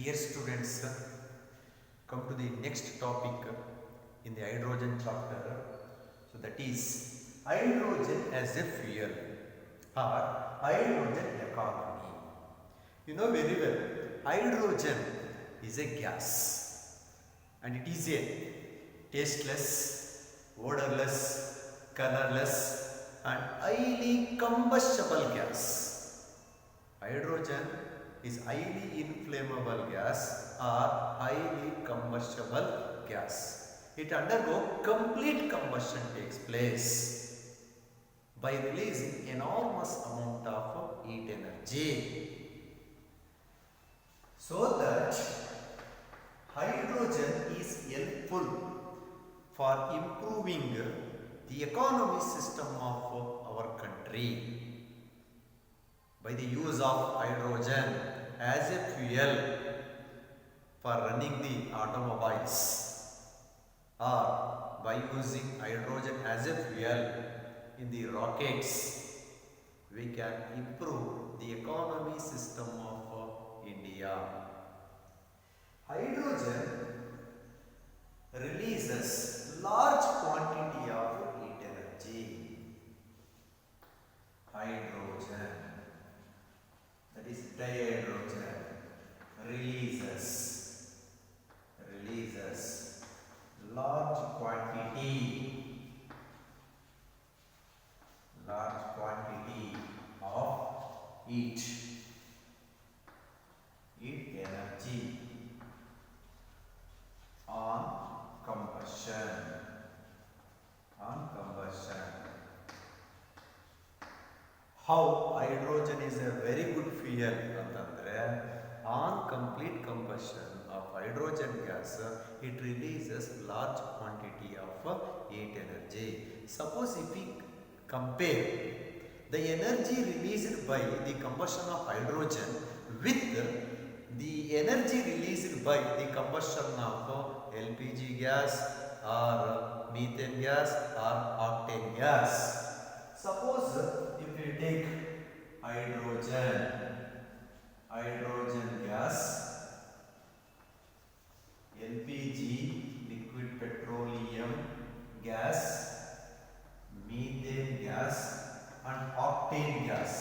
Dear students, come to the next topic in the hydrogen chapter. So that is hydrogen as a fuel or hydrogen economy. You know very well, hydrogen is a gas and it is a tasteless, odorless, colorless and highly combustible gas. Hydrogen is highly inflammable gas or highly combustible gas. It undergoes complete combustion takes place by releasing enormous amount of heat energy. So that hydrogen is helpful for improving the economy system of our country. By the use of hydrogen as a fuel for running the automobiles or by using hydrogen as a fuel in the rockets, we can improve the economy system of India. Hydrogen releases large quantity of heat energy. Hydrogen, that is dihydrogen, releases large quantity of heat energy on combustion. How hydrogen is a very good fuel ಅಂತಂದ್ರೆ on complete combustion of hydrogen gas it releases large quantity of heat energy. Suppose if we compare the energy released by the combustion of hydrogen with the energy released by the combustion of LPG gas or methane gas or octane gas. Suppose if we take hydrogen gas, LPG liquid petroleum gas, methane gas and octane gas,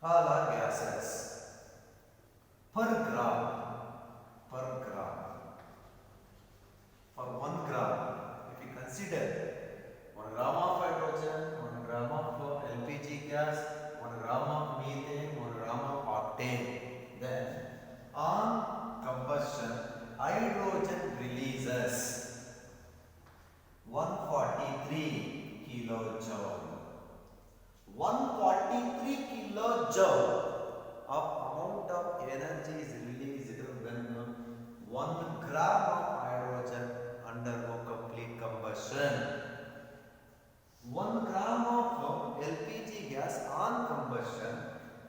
all are gases. Per gram for 1 gram, if we consider 1 gram of hydrogen, 1 gram of LPG gas, 1 gram of methane, 1 gram of octane, then on combustion hydrogen releases 143 kilojoule. 143 kilojoule of amount of energy is released when 1 gram of hydrogen undergo complete combustion. 1 gram of LPG gas on combustion,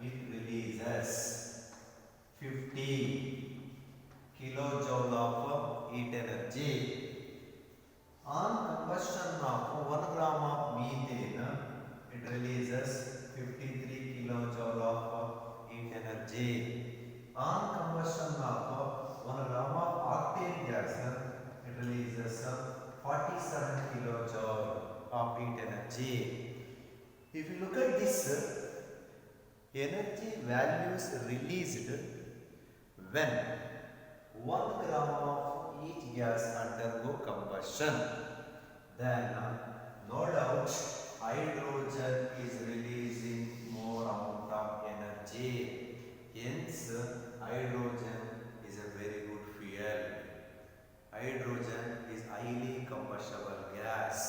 it releases 50 kilojoule of heat energy. On combustion of 1 gram of methane, it releases 53 kilojoule of heat energy. On combustion of 1 gram of octane gas, it releases 47 kilojoule of heat energy. If you look at this energy values released when 1 gram of each gas undergo combustion, then no doubt hydrogen is releasing more amount of energy. Hence hydrogen is a very good fuel. Hydrogen is highly combustible gas.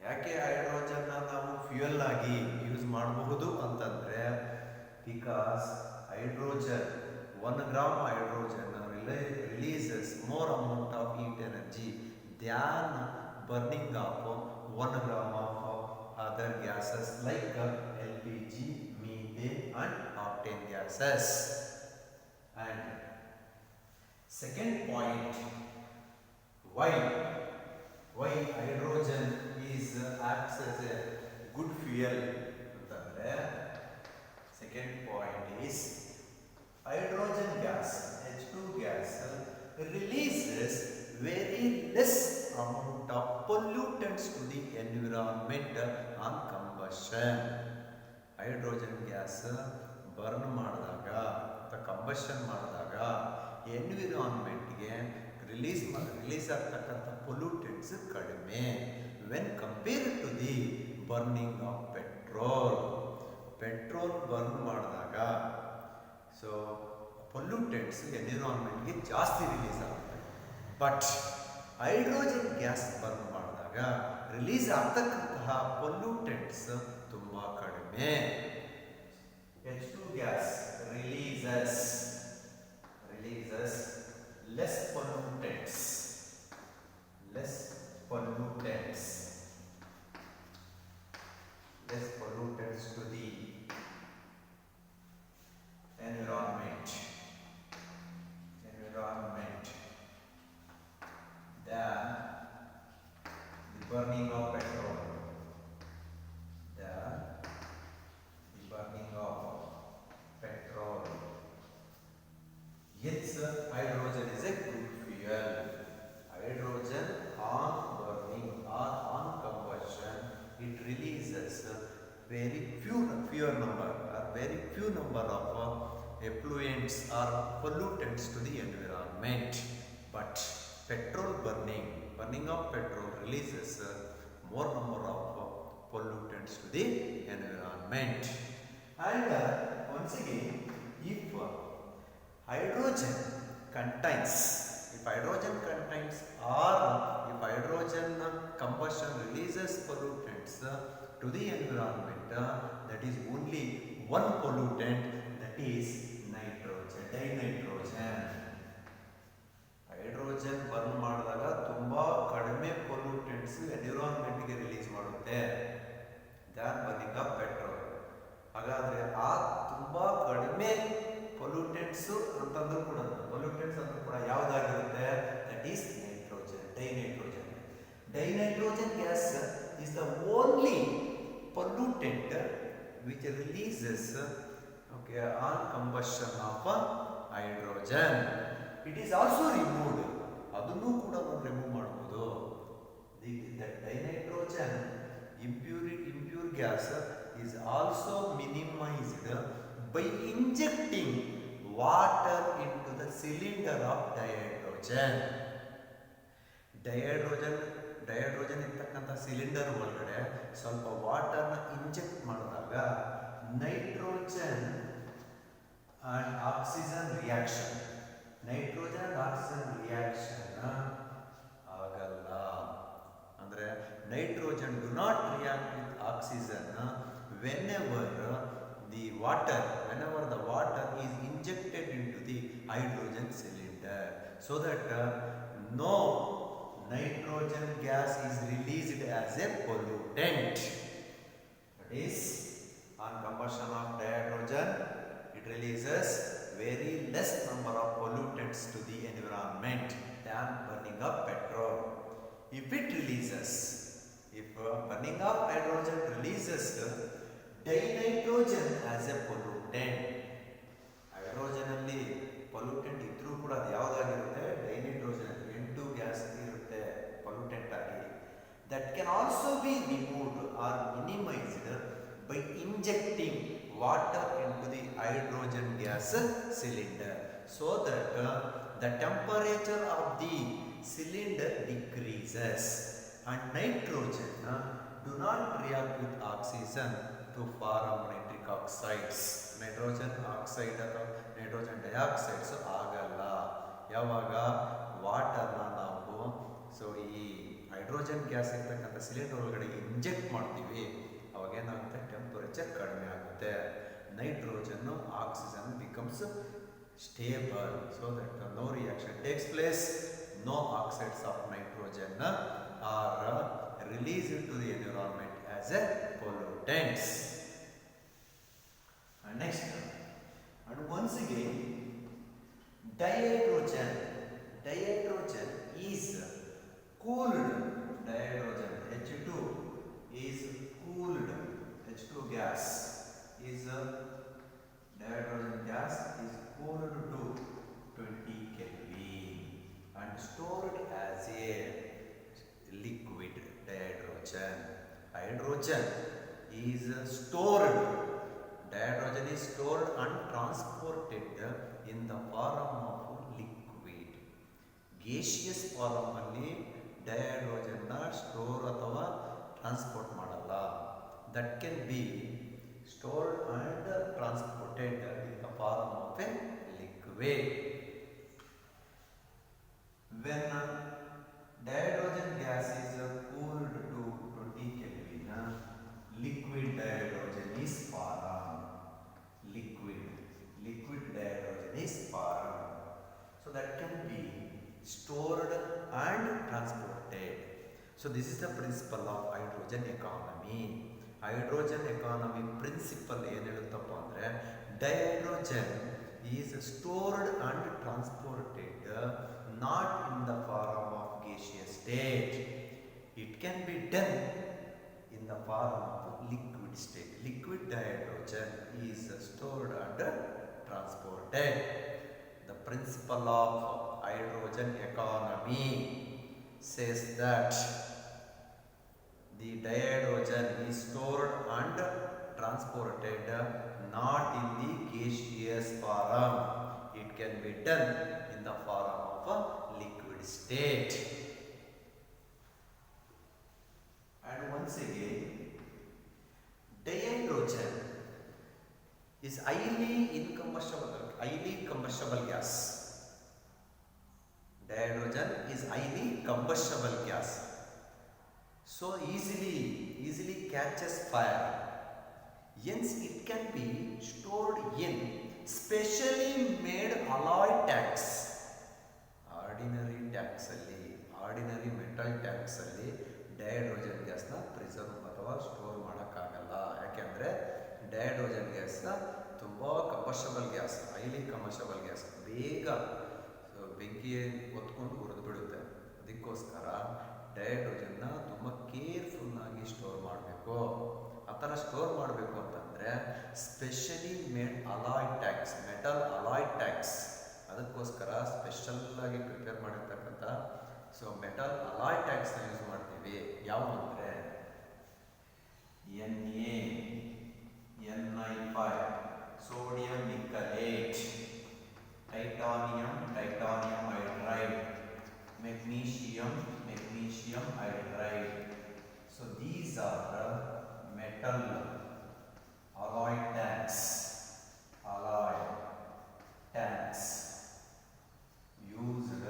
ಯಾಕೆ hydrogen ನಾವು fuel ಆಗಿ use ಮಾಡಬಹುದು ಅಂತಂದ್ರೆ because hydrogen 1 gram hydrogen releases more amount of heat energy than burning of 1 gram of other gases like LPG, methane and octane gases. And second point, why hydrogen is acts as a good fuel ಅಂತಂದ್ರೆ second point is hydrogen gas, H2 gas, releases very less amount of pollutants to the environment on combustion. Hydrogen gas burn ಮಾಡಿದಾಗ ಅಥವಾ combustion ಮಾಡಿದಾಗ ಎನ್ವಿರಾನ್ಮೆಂಟ್ಗೆ release ಆಗ್ತಕ್ಕಂಥ pollutants ಕಡಿಮೆ when compare to the burning of petrol burn ಮಾಡಿದಾಗ so pollutants ಎನ್ವಿರಾನ್ಮೆಂಟ್ಗೆ ಜಾಸ್ತಿ release ಆಗುತ್ತೆ. ಬಟ್ ಹೈಡ್ರೋಜನ್ ಗ್ಯಾಸ್ ಬರ್ನ್ ಮಾಡಿದಾಗ ರಿಲೀಸ್ ಆಗ್ತಕ್ಕಂತಹ ಪೊಲ್ಯೂಟೆಂಟ್ಸ್ ತುಂಬ ಕಡಿಮೆ. H2 gas releases less pollutants to the environment than the burning of petrol. Yes, hydrogen is a good fuel. Hydrogen on burning or on combustion, it releases very few number of effluents or pollutants to the environment. But burning of petrol releases more number of pollutants to the environment. And once again, if hydrogen contains or if hydrogen combustion releases pollutants to the environment, that is only one pollutant, that is dinitrogen. Hydrogen burn ಮಾಡಿದಾಗ ತುಂಬಾ ಕಡಿಮೆ pollutants ಎನ್ವಿರಾನ್ಮೆಂಟ್ಗೆ release ಮಾಡುತ್ತೆ than burning of petrol. ಹಾಗಾದ್ರೆ ಆ ತುಂಬಾ ಕಡಿಮೆ pollutants ಅಂತಂದ್ರೂ ಕೂಡ ಯಾವುದಾಗಿರುತ್ತೆ, that is dinitrogen gas is the only pollutant which releases on combustion of hydrogen. It is also removed. ಅದನ್ನು ಕೂಡ ನಾವು ರಿಮೂವ್ ಮಾಡಬಹುದು. The dinitrogen impure gas is also minimized by injecting water into the cylinder of dihydrogen. Dihydrogen ಇರ್ತಕ್ಕಂಥ cylinder ಒಳಗಡೆ ಸ್ವಲ್ಪ ವಾಟರ್ನ inject ಮಾಡಿದಾಗ nitrogen and oxygen reaction ಆಗಲ್ಲ. ಅಂದರೆ nitrogen do not react with oxygen whenever the water is injected into the hydrogen cylinder, so that no nitrogen gas is released as a pollutant. That is, on combustion of dihydrogen, it releases very less number of pollutants to the environment than burning of petrol. If burning of hydrogen releases dinitrogen as a pollutant, hydrogen ಅಲ್ಲಿ pollutant ಇದ್ರೂ ಕೂಡ ಅದು ಯಾವುದಾಗಿರುತ್ತೆ, dinitrogen N2 gas ಇರುತ್ತೆ pollutant ಆಗಿ. That can also be removed or minimised by injecting water into the hydrogen gas cylinder, so that the temperature of the cylinder decreases and nitrogen do not react with oxygen to form nitric oxides. Nitrogen oxide ಅಥವಾ nitrogen ಡೈಆಕ್ಸೈಡ್ಸ್ ಆಗಲ್ಲ. ಯಾವಾಗ ವಾಟರ್ನ ನಾವು ಈ hydrogen gas ಇರ್ತಕ್ಕಂಥ cylinder ಒಳಗಡೆ inject ಮಾಡ್ತೀವಿ, ಅವಾಗ ಏನಾಗುತ್ತೆ, ಟೆಂಪರೇಚರ್ ಕಡಿಮೆ ಆಗುತ್ತೆ. Nitrogen oxygen becomes stable, so that no reaction takes place, no oxides of nitrogen are released to the environment as a pollutants. And next, and once again, dihydrogen is cooled. Dihydrogen H2 is cooled. H2 gas is dihydrogen gas is cooled Hydrogen is stored. Dihydrogen is stored and transported in the form of liquid. Gaseous form ಅಲ್ಲಿ dihydrogen store ಅಥವಾ transport ಮಾಡಲ್ಲ. That can be stored and transported in the form of a liquid. When dihydrogen gas is cooled to 20 Kelvin, liquid dihydrogen is formed. Liquid dihydrogen is formed. So that can be stored and transported. So this is the principle of hydrogen economy. Hydrogen economy principle ಏನು ಹೇಳುತ್ತಪ್ಪ ಅಂದರೆ dihydrogen is stored and transported not in the form of gaseous state. It can be done in the form of liquid state. Liquid dihydrogen is stored and transported. The principle of hydrogen economy says that the dihydrogen is stored and transported not in the gaseous form. It can be done in the form of a liquid state. And once again, dihydrogen is highly combustible gas. Dihydrogen is highly combustible gas. So easily catches fire. Hence it can be stored in specially made alloy tanks. Ordinary metal tanks ಅಲ್ಲಿ dihydrogen ಗ್ಯಾಸ್ನ preserve ಅಥವಾ store ಮಾಡೋಕ್ಕಾಗಲ್ಲ. ಯಾಕೆಂದರೆ dihydrogen ಗ್ಯಾಸ್ನ ತುಂಬ ಕಂಬಸ್ಟಬಲ್ gas, highly ಕಂಬಸ್ಟಬಲ್ gas, ಬೇಗ ಬೆಂಕಿ ಹೊತ್ಕೊಂಡು ಉರಿದು ಬಿಡುತ್ತೆ. ಅದಕ್ಕೋಸ್ಕರ ಡೈಹೈಡ್ರೋಜನ್ನ ತುಂಬ ಕೇರ್ಫುಲ್ಲಾಗಿ ಸ್ಟೋರ್ ಮಾಡಬೇಕು. ಆ ಥರ ಸ್ಟೋರ್ ಮಾಡಬೇಕು ಅಂತಂದರೆ specially made alloy tanks, metal alloy tanks, ಅದಕ್ಕೋಸ್ಕರ ಸ್ಪೆಷಲ್ಲಾಗಿ ಪ್ರಿಪೇರ್ ಮಾಡಿರ್ತಕ್ಕಂಥ ಮೆಟಲ್ ಅಲಾಯ್ ಟ್ಯಾಂಕ್ಸ್ನ ಯೂಸ್ ಮಾಡ್ತೀವಿ. ಯಾವ ಅಂದರೆ Na, Ni5, sodium nickelate, titanium hydride, magnesium hydride. So these are the metal alloy tanks used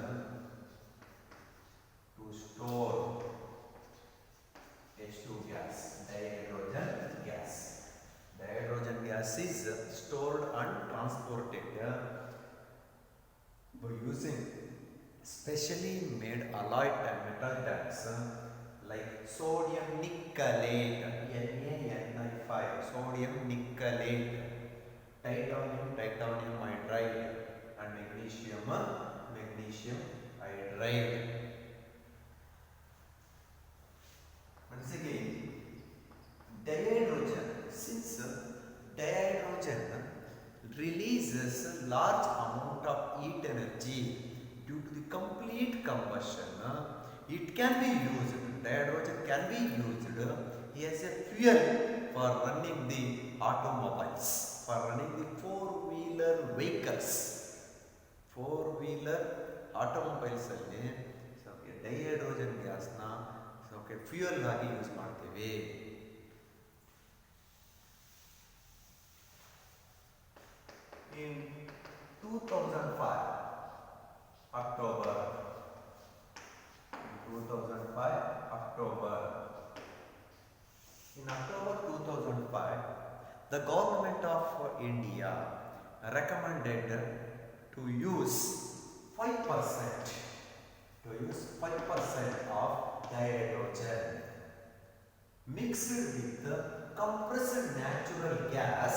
to store H2 gas, dihydrogen gas is stored and transported by using specially made alloy metal tanks like sodium nickelate, Na, Ni5, sodium nickelate, titanium hydride, and magnesium hydride. Once again, dihydrogen, since dihydrogen releases large amount of heat energy due to the complete combustion, it can be used, dihydrogen can be used as a fuel for running the automobiles, for running the four-wheeler vehicles. Four-wheeler automobiles ಅಲ್ಲಿ dihydrogen ಗ್ಯಾಸ್ನ fuel ಆಗಿ use ಮಾಡ್ತೀವಿ. In 2005 October, in October 2005, the government of India recommended to use 5% of dihydrogen mixed with compressed natural gas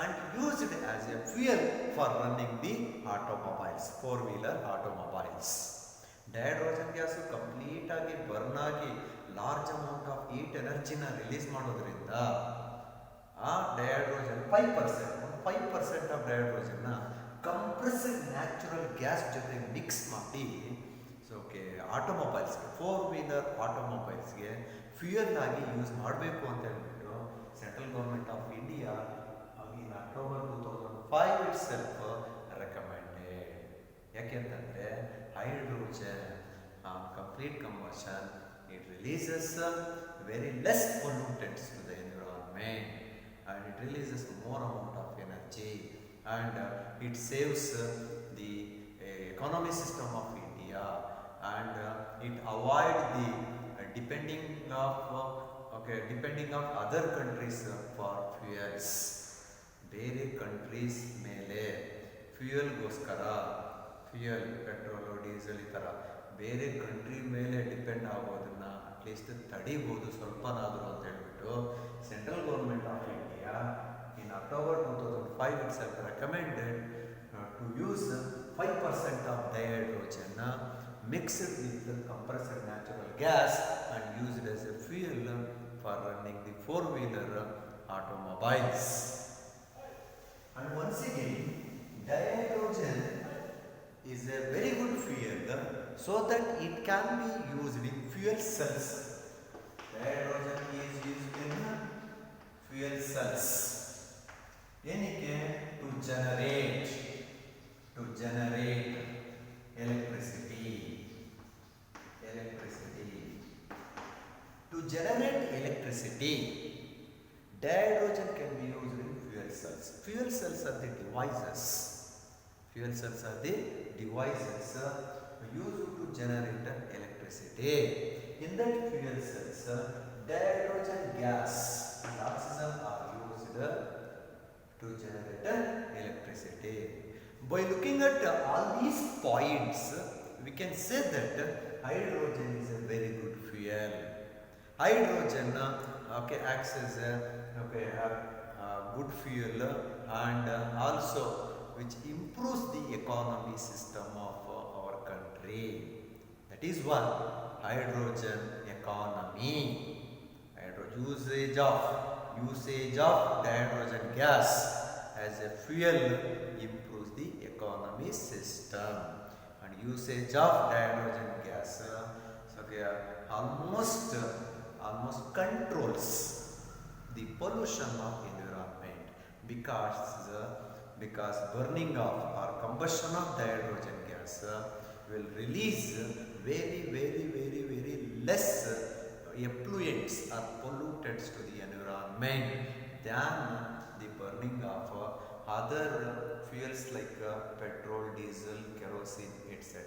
and used as a fuel for running the automobiles, four-wheeler automobiles. Dihydrogen gas complete ಆಗಿ burn ಆಗಿ large amount of heat ಎನರ್ಜಿನ release ಮಾಡೋದ್ರಿಂದ ಆ dihydrogen 5% of ಡೈಹೈಡ್ರೋಜನ್ನ compressed natural gas ಜೊತೆ mix ಮಾಡಿ ಆಟೋಮೊಬೈಲ್ಸ್ಗೆ, four wheeler ಆಟೋಮೊಬೈಲ್ಸ್ಗೆ ಫ್ಯೂಯಲ್ ಆಗಿ ಯೂಸ್ ಮಾಡಬೇಕು ಅಂತ ಹೇಳ್ಬಿಟ್ಟು central government of India in October 2005 itself recommended. ಯಾಕೆಂತಂದರೆ hydrogen complete combustion it releases very less pollutants to the environment, and it releases more amount of energy, and it saves the economy system of India, and it avoid the depending of other countries for fuels. ಬೇರೆ countries ಮೇಲೆ ಫ್ಯೂಯಲ್ಗೋಸ್ಕರ petrol diesel ಈ ಥರ ಬೇರೆ country ಮೇಲೆ depend ಆಗೋದನ್ನು at least ತಡಿಬೋದು ಸ್ವಲ್ಪನಾದರೂ ಅಂತ ಹೇಳ್ಬಿಟ್ಟು central government of India in October 2005 itself recommended to use 5% of dihydrogen mixed with compressed natural gas and used as a fuel for running the 4-wheeler automobiles. And once again, dihydrogen is a very good fuel so that it can be used in fuel cells. Dihydrogen is used in fuel cells. ಏನಕ್ಕೆ? To generate electricity. To generate electricity, dihydrogen can be used in fuel cells. Fuel cells are the devices. Used to generate electricity. In that fuel cells, dihydrogen gas and oxygen are used to generate electricity. By looking at all these points, we can say that hydrogen is a very good fuel. Hydrogen acts as a good fuel, and also which improves the economy system of our country. That is one hydrogen economy. Usage of dihydrogen gas as a fuel improves the economy system, and usage of dihydrogen gas almost controls the pollution of environment, because burning of or combustion of dihydrogen gas will release very less effluents or pollutants to the environment than the burning of other fuels like petrol, diesel, kerosene, etc.